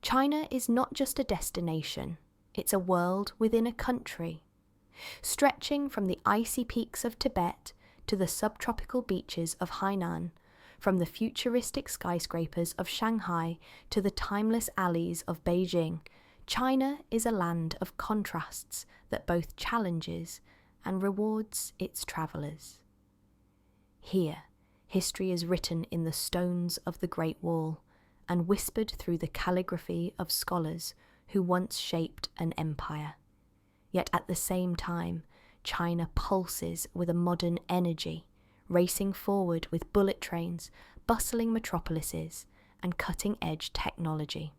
China is not just a destination, it's a world within a country. Stretching from the icy peaks of Tibet to the subtropical beaches of Hainan, from the futuristic skyscrapers of Shanghai to the timeless alleys of Beijing, China is a land of contrasts that both challenges and rewards its travellers. Here, history is written in the stones of the Great Wall and whispered through the calligraphy of scholars who once shaped an empire. Yet at the same time, China pulses with a modern energy, racing forward with bullet trains, bustling metropolises, and cutting-edge technology.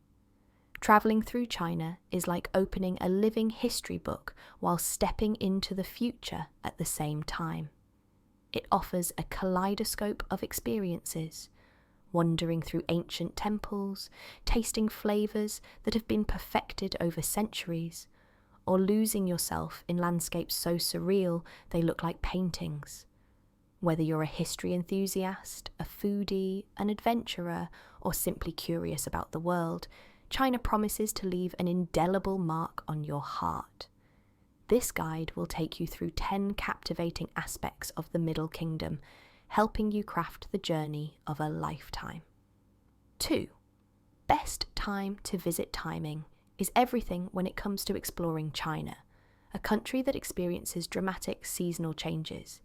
Travelling through China is like opening a living history book while stepping into the future at the same time. It offers a kaleidoscope of experiences, wandering through ancient temples, tasting flavours that have been perfected over centuries, or losing yourself in landscapes so surreal they look like paintings. Whether you're a history enthusiast, a foodie, an adventurer, or simply curious about the world, China promises to leave an indelible mark on your heart. This guide will take you through 10 captivating aspects of the Middle Kingdom, helping you craft the journey of a lifetime. 2. Best time to visit timing is everything when it comes to exploring China, a country that experiences dramatic seasonal changes.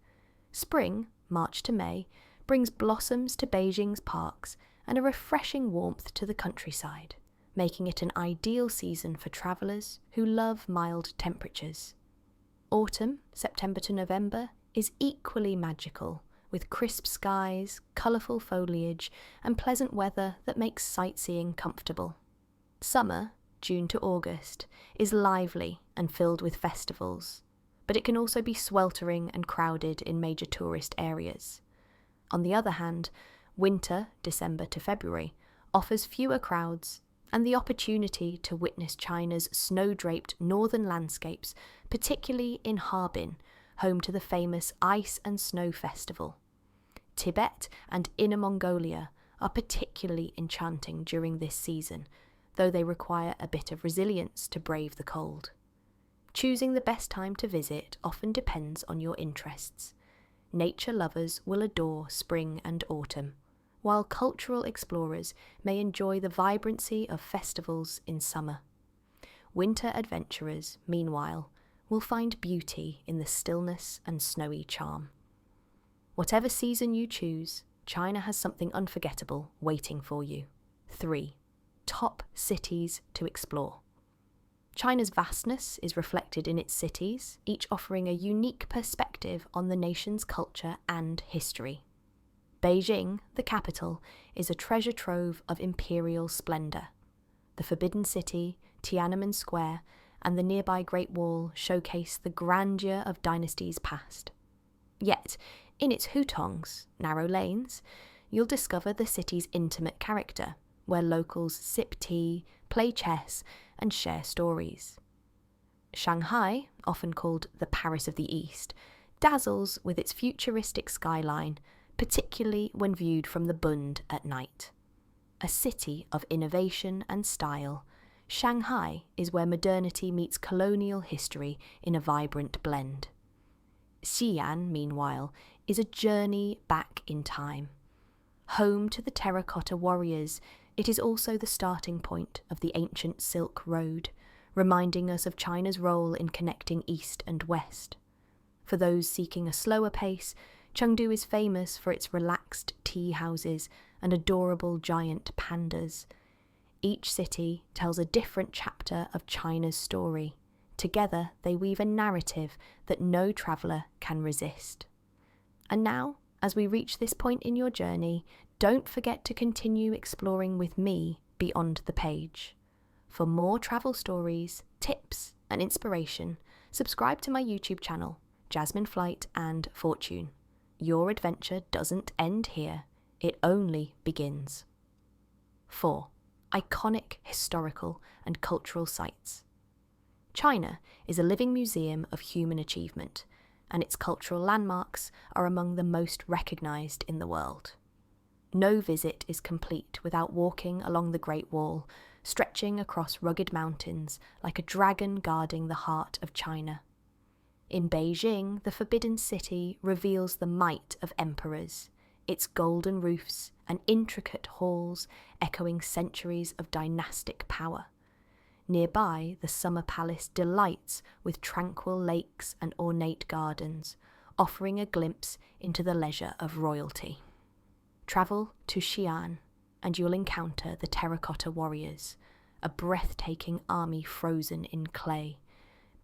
Spring, March to May, brings blossoms to Beijing's parks and a refreshing warmth to the countryside, making it an ideal season for travellers who love mild temperatures. Autumn, September to November, is equally magical, with crisp skies, colourful foliage, and pleasant weather that makes sightseeing comfortable. Summer, June to August, is lively and filled with festivals, but it can also be sweltering and crowded in major tourist areas. On the other hand, winter, December to February, offers fewer crowds and the opportunity to witness China's snow-draped northern landscapes, particularly in Harbin, home to the famous Ice and Snow Festival. Tibet and Inner Mongolia are particularly enchanting during this season, though they require a bit of resilience to brave the cold. Choosing the best time to visit often depends on your interests. Nature lovers will adore spring and autumn, while cultural explorers may enjoy the vibrancy of festivals in summer. Winter adventurers, meanwhile, will find beauty in the stillness and snowy charm. Whatever season you choose, China has something unforgettable waiting for you. 3. Top cities to explore. China's vastness is reflected in its cities, each offering a unique perspective on the nation's culture and history. Beijing, the capital, is a treasure trove of imperial splendour. The Forbidden City, Tiananmen Square, and the nearby Great Wall showcase the grandeur of dynasties past. Yet, in its hutongs, narrow lanes, you'll discover the city's intimate character, where locals sip tea, play chess, and share stories. Shanghai, often called the Paris of the East, dazzles with its futuristic skyline, particularly when viewed from the Bund at night. A city of innovation and style, Shanghai is where modernity meets colonial history in a vibrant blend. Xi'an, meanwhile, is a journey back in time. Home to the terracotta warriors, it is also the starting point of the ancient Silk Road, reminding us of China's role in connecting East and West. For those seeking a slower pace, Chengdu is famous for its relaxed tea houses and adorable giant pandas. Each city tells a different chapter of China's story. Together, they weave a narrative that no traveller can resist. And now, as we reach this point in your journey, don't forget to continue exploring with me beyond the page. For more travel stories, tips, and inspiration, subscribe to my YouTube channel, Jasmine Flight and Fortune. Your adventure doesn't end here, it only begins. 4. Iconic historical and cultural sites. China is a living museum of human achievement, and its cultural landmarks are among the most recognised in the world. No visit is complete without walking along the Great Wall, stretching across rugged mountains like a dragon guarding the heart of China. In Beijing, the Forbidden City reveals the might of emperors, its golden roofs and intricate halls echoing centuries of dynastic power. Nearby, the Summer Palace delights with tranquil lakes and ornate gardens, offering a glimpse into the leisure of royalty. Travel to Xi'an, and you'll encounter the Terracotta Warriors, a breathtaking army frozen in clay,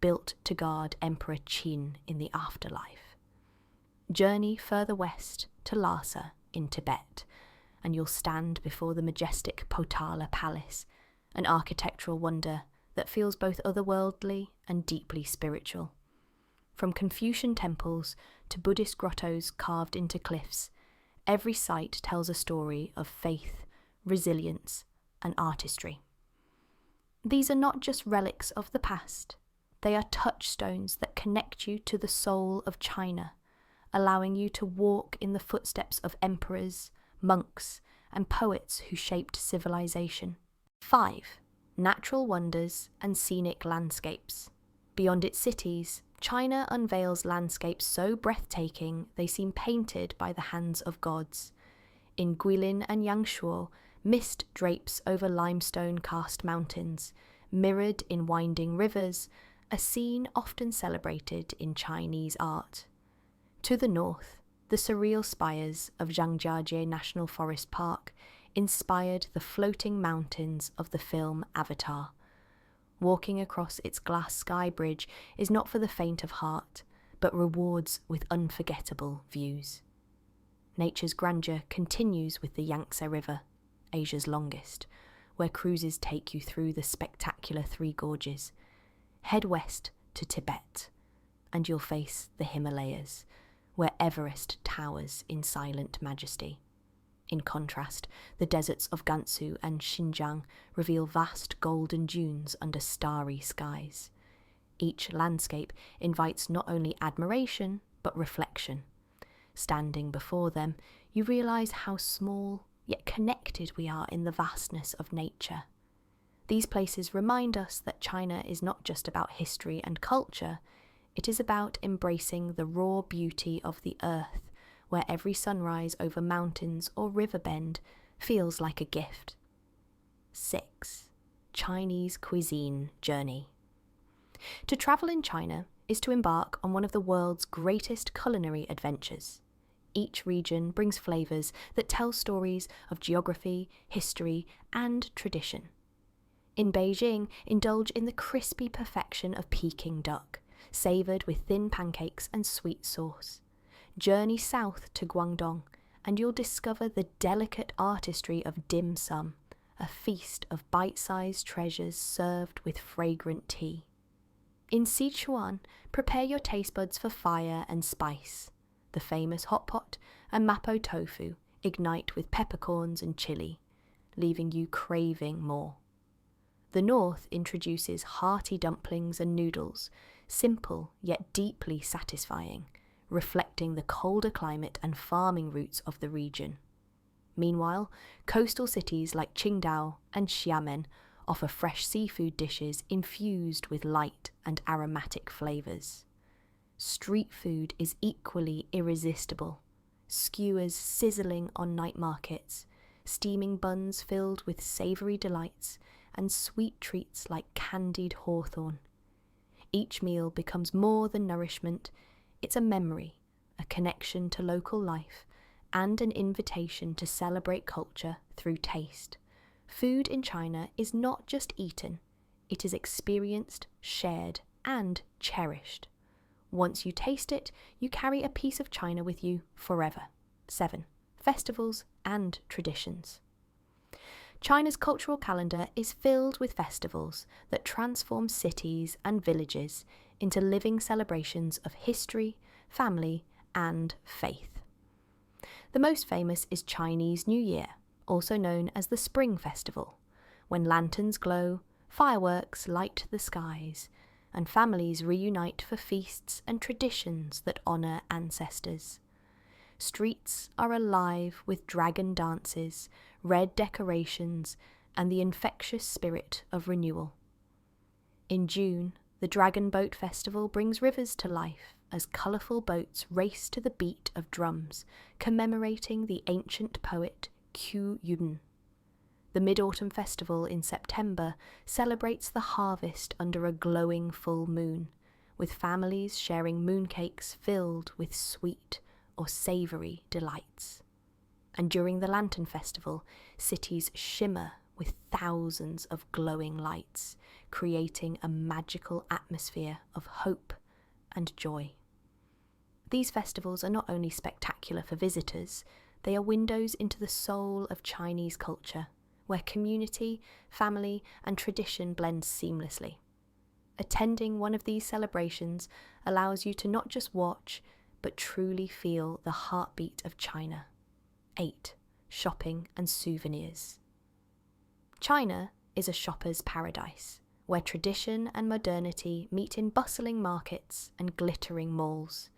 built to guard Emperor Qin in the afterlife. Journey further west to Lhasa in Tibet, and you'll stand before the majestic Potala Palace, an architectural wonder that feels both otherworldly and deeply spiritual. From Confucian temples to Buddhist grottos carved into cliffs, every site tells a story of faith, resilience, and artistry. These are not just relics of the past, they are touchstones that connect you to the soul of China, allowing you to walk in the footsteps of emperors, monks, and poets who shaped civilization. 5. Natural wonders and scenic landscapes. Beyond its cities, China unveils landscapes so breathtaking they seem painted by the hands of gods. In Guilin and Yangshuo, mist drapes over limestone-cast mountains, mirrored in winding rivers, a scene often celebrated in Chinese art. To the north, the surreal spires of Zhangjiajie National Forest Park inspired the floating mountains of the film Avatar. Walking across its glass sky bridge is not for the faint of heart, but rewards with unforgettable views. Nature's grandeur continues with the Yangtze River, Asia's longest, where cruises take you through the spectacular Three Gorges. Head west to Tibet, and you'll face the Himalayas, where Everest towers in silent majesty. In contrast, the deserts of Gansu and Xinjiang reveal vast golden dunes under starry skies. Each landscape invites not only admiration, but reflection. Standing before them, you realize how small, yet connected we are in the vastness of nature. These places remind us that China is not just about history and culture, it is about embracing the raw beauty of the earth, where every sunrise over mountains or river bend feels like a gift. 6. Chinese cuisine journey. To travel in China is to embark on one of the world's greatest culinary adventures. Each region brings flavours that tell stories of geography, history, and tradition. In Beijing, indulge in the crispy perfection of Peking duck, savoured with thin pancakes and sweet sauce. Journey south to Guangdong, and you'll discover the delicate artistry of dim sum, a feast of bite-sized treasures served with fragrant tea. In Sichuan, prepare your taste buds for fire and spice. The famous hot pot and mapo tofu ignite with peppercorns and chili, leaving you craving more. The north introduces hearty dumplings and noodles, simple yet deeply satisfying, reflecting the colder climate and farming roots of the region. Meanwhile, coastal cities like Qingdao and Xiamen offer fresh seafood dishes infused with light and aromatic flavours. Street food is equally irresistible. Skewers sizzling on night markets, steaming buns filled with savoury delights, and sweet treats like candied hawthorn. Each meal becomes more than nourishment. It's a memory, a connection to local life, and an invitation to celebrate culture through taste. Food in China is not just eaten, it is experienced, shared, and cherished. Once you taste it, you carry a piece of China with you forever. 7. Festivals and traditions. China's cultural calendar is filled with festivals that transform cities and villages into living celebrations of history, family, and faith. The most famous is Chinese New Year, also known as the Spring Festival, when lanterns glow, fireworks light the skies, and families reunite for feasts and traditions that honour ancestors. Streets are alive with dragon dances, red decorations, and the infectious spirit of renewal. In June, the Dragon Boat Festival brings rivers to life as colourful boats race to the beat of drums, commemorating the ancient poet Cuisine. The Mid-Autumn Festival in September celebrates the harvest under a glowing full moon, with families sharing mooncakes filled with sweet or savoury delights. And during the Lantern Festival, cities shimmer with thousands of glowing lights, creating a magical atmosphere of hope and joy. These festivals are not only spectacular for visitors, they are windows into the soul of Chinese culture, where community, family, and tradition blend seamlessly. Attending one of these celebrations allows you to not just watch, but truly feel the heartbeat of China. 8. Shopping and souvenirs. China is a shopper's paradise, where tradition and modernity meet in bustling markets and glittering malls.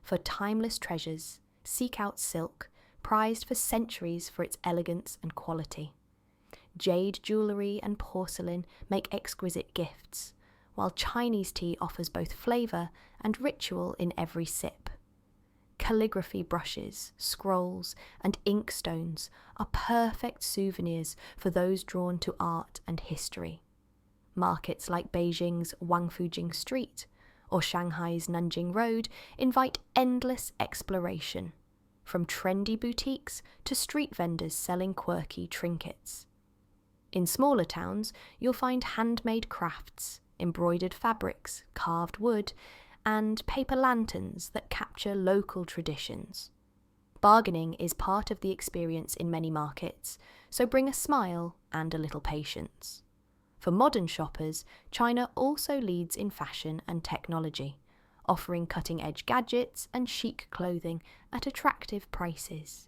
For timeless treasures, seek out silk, prized for centuries for its elegance and quality. Jade jewellery and porcelain make exquisite gifts, while Chinese tea offers both flavour and ritual in every sip. Calligraphy brushes, scrolls, and inkstones are perfect souvenirs for those drawn to art and history. Markets like Beijing's Wangfujing Street or Shanghai's Nanjing Road invite endless exploration, from trendy boutiques to street vendors selling quirky trinkets. In smaller towns, you'll find handmade crafts, embroidered fabrics, carved wood, and paper lanterns that capture local traditions. Bargaining is part of the experience in many markets, so bring a smile and a little patience. For modern shoppers, China also leads in fashion and technology, offering cutting-edge gadgets and chic clothing at attractive prices.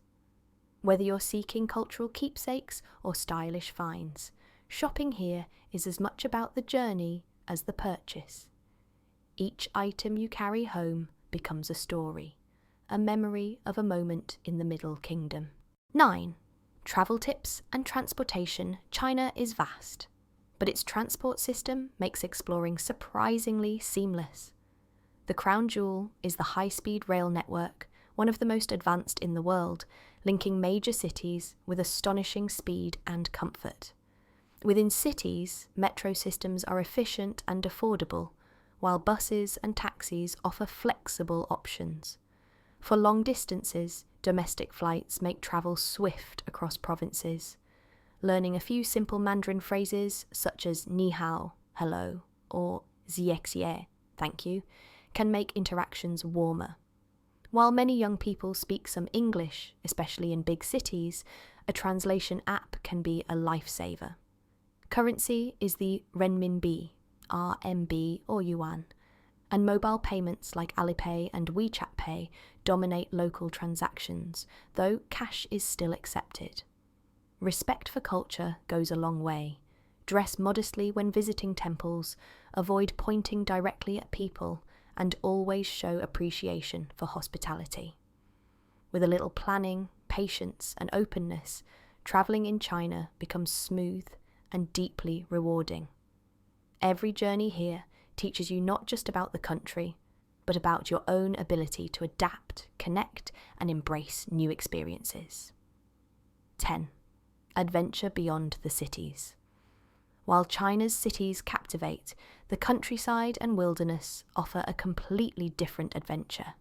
Whether you're seeking cultural keepsakes or stylish finds, shopping here is as much about the journey as the purchase. Each item you carry home becomes a story, a memory of a moment in the Middle Kingdom. 9. Travel tips and transportation. China is vast, but its transport system makes exploring surprisingly seamless. The crown jewel is the high-speed rail network, one of the most advanced in the world, linking major cities with astonishing speed and comfort. Within cities, metro systems are efficient and affordable, while buses and taxis offer flexible options. For long distances, domestic flights make travel swift across provinces. Learning a few simple Mandarin phrases such as ni hao, hello, or ziexie, thank you, can make interactions warmer. While many young people speak some English, especially in big cities, a translation app can be a lifesaver. Currency is the renminbi, RMB or yuan, and mobile payments like Alipay and WeChat Pay dominate local transactions, though cash is still accepted. Respect for culture goes a long way. Dress modestly when visiting temples, avoid pointing directly at people, and always show appreciation for hospitality. With a little planning, patience, and openness, travelling in China becomes smooth and deeply rewarding. Every journey here teaches you not just about the country, but about your own ability to adapt, connect, and embrace new experiences. 10. Adventure beyond the cities. While China's cities captivate, the countryside and wilderness offer a completely different adventure.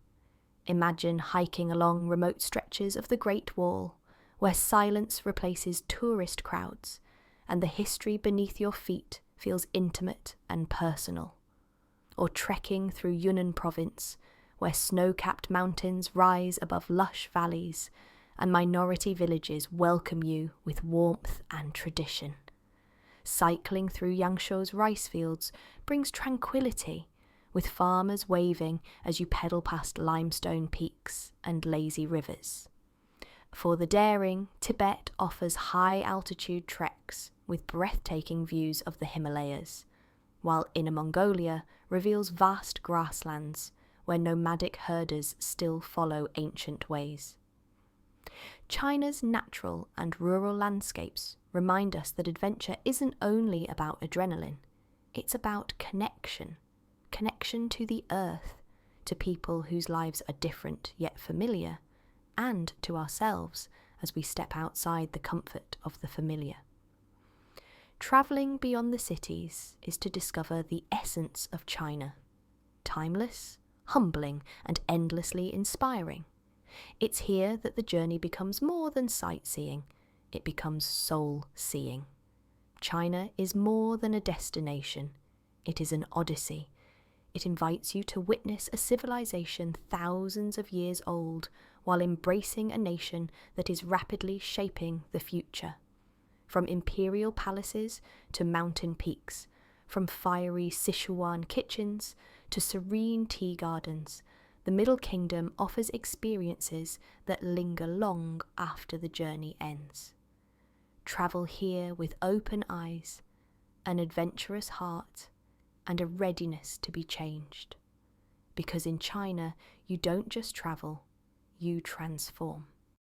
Imagine hiking along remote stretches of the Great Wall, where silence replaces tourist crowds, and the history beneath your feet feels intimate and personal. Or trekking through Yunnan province, where snow-capped mountains rise above lush valleys, and minority villages welcome you with warmth and tradition. Cycling through Yangshou's rice fields brings tranquility, with farmers waving as you pedal past limestone peaks and lazy rivers. For the daring, Tibet offers high-altitude treks with breathtaking views of the Himalayas, while Inner Mongolia reveals vast grasslands where nomadic herders still follow ancient ways. China's natural and rural landscapes remind us that adventure isn't only about adrenaline, it's about connection to the earth, to people whose lives are different yet familiar, and to ourselves as we step outside the comfort of the familiar. Travelling beyond the cities is to discover the essence of China, timeless, humbling, and endlessly inspiring. It's here that the journey becomes more than sightseeing, it becomes soul-seeing. China is more than a destination, it is an odyssey. It invites you to witness a civilization thousands of years old while embracing a nation that is rapidly shaping the future. From imperial palaces to mountain peaks, from fiery Sichuan kitchens to serene tea gardens, the Middle Kingdom offers experiences that linger long after the journey ends. Travel here with open eyes, an adventurous heart, and a readiness to be changed. Because in China, you don't just travel, you transform.